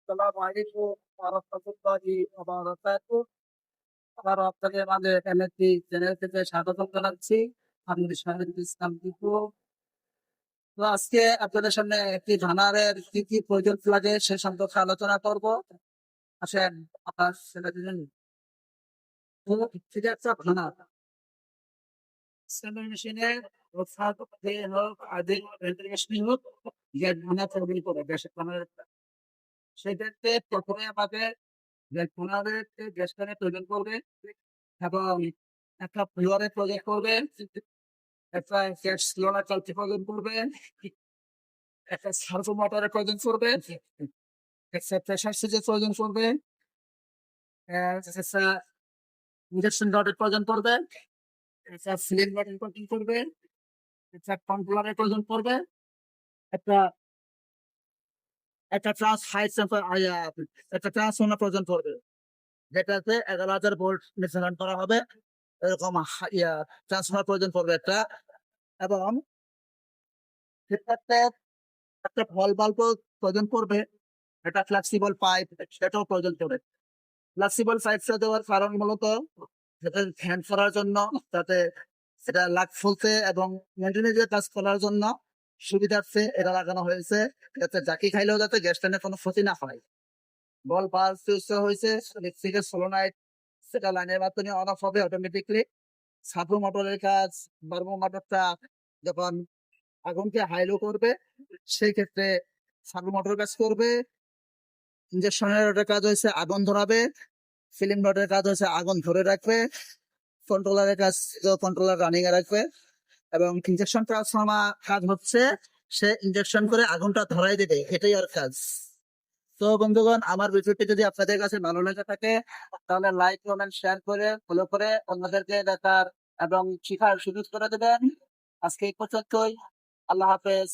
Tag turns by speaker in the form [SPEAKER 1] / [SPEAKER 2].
[SPEAKER 1] আসসালামু আলাইকুম ওয়া রাহমাতুল্লাহি ওয়া বারাকাতুহু। আবারও আপনাদের মাঝে MSD চ্যানেল থেকে স্বাগতম জানাচ্ছি। আমি শাহরুল ইসলাম দীপু। তো আজকে আপনাদের সামনে একটি বানারের কি কি প্রয়োজন লাগে সে সম্পর্কে আলোচনা করব। আসেন আপনার সেটা দিলেন। সেটা একটা বানার সেলাই মেশিনে হোক দিয়ে হোক আদি মেশিন হোক গ্যাস বানা তৈরি করে গ্যাসের বানার সেক্ষেত্রে প্রথমে আমাদের গ্যাস বানারের গ্যাসটা তৈরি করবে এবং একটা ফ্লোরে প্রজেক্ট করবে, একটা গ্যাস সিলিন্ডার চালতে প্রয়োজন করবে, একটা সার্ভো মোটরের প্রয়োজন করবে, একটা প্রেসার সুইচের প্রয়োজন করবে, একটা ইন্ডাকশন রডের প্রয়োজন করবে, একটা সিলিং রডের প্রয়োজন করবে, একটা কন্ট্রোলারের প্রয়োজন করবে, একটা একটা ট্রান্স হাই একটা ট্রান্সফর্মার প্রয়োজন করবে, যেটাতে 11,000 ভোল্ট নির্ধারণ করা হবে। এরকম ট্রান্সফর্মার প্রয়োজন করবে একটা, এবং সেটাতে একটা বল বাল্ব প্রয়োজন করবে, একটা ফ্লেক্সিবল পাইপ সেটাও প্রয়োজন পড়ে। ফ্লেক্সিবল পাইপটা দেওয়ার কারণ মূলত সেটা ফ্যান করার জন্য, যাতে সেটা লাগ ফুলতে এবং মেনটেনেন্স কাজ করার জন্য সুবিধার্থে এটা লাগানো হয়েছে, যাতে জাকি খাইলেও যাতে গ্যাস টানের কোনো ক্ষতি না হয়। বল বাল্ব ইউজ হয়েছে ইলেকট্রিকের সোলোনাইট, সেটা লাইনের মাধ্যমে অন অফ হবে অটোমেটিকলি। সার্ভো মোটরের কাজ, বার্বো মোটরটা যখন আগুনকে হাইলো করবে সেই ক্ষেত্রে সার্ভো মোটর কাজ করবে। ইঞ্জেকশনের কাজ হয়েছে আগুন ধরাবে, ফিল্ম রডের কাজ হচ্ছে আগুন ধরে রাখবে, কন্ট্রোলারের কাজ কন্ট্রোলার রানিং এ রাখবে, এবং ইঞ্জেকশন ট্রান্সফর্মার কাজ হচ্ছে সে ইঞ্জেকশন করে আগুনটা ধরাই দেবে, এটাই আর কাজ। তো বন্ধুগণ, আমার ভিডিওটি যদি আপনাদের কাছে ভালো লেগে থাকে তাহলে লাইক কমেন্ট শেয়ার করে ফলো করে অন্যদেরকে দেখার এবং শিখার সুযোগ করে দেবেন। আজকে এই পর্যন্তই। আল্লাহ হাফেজ।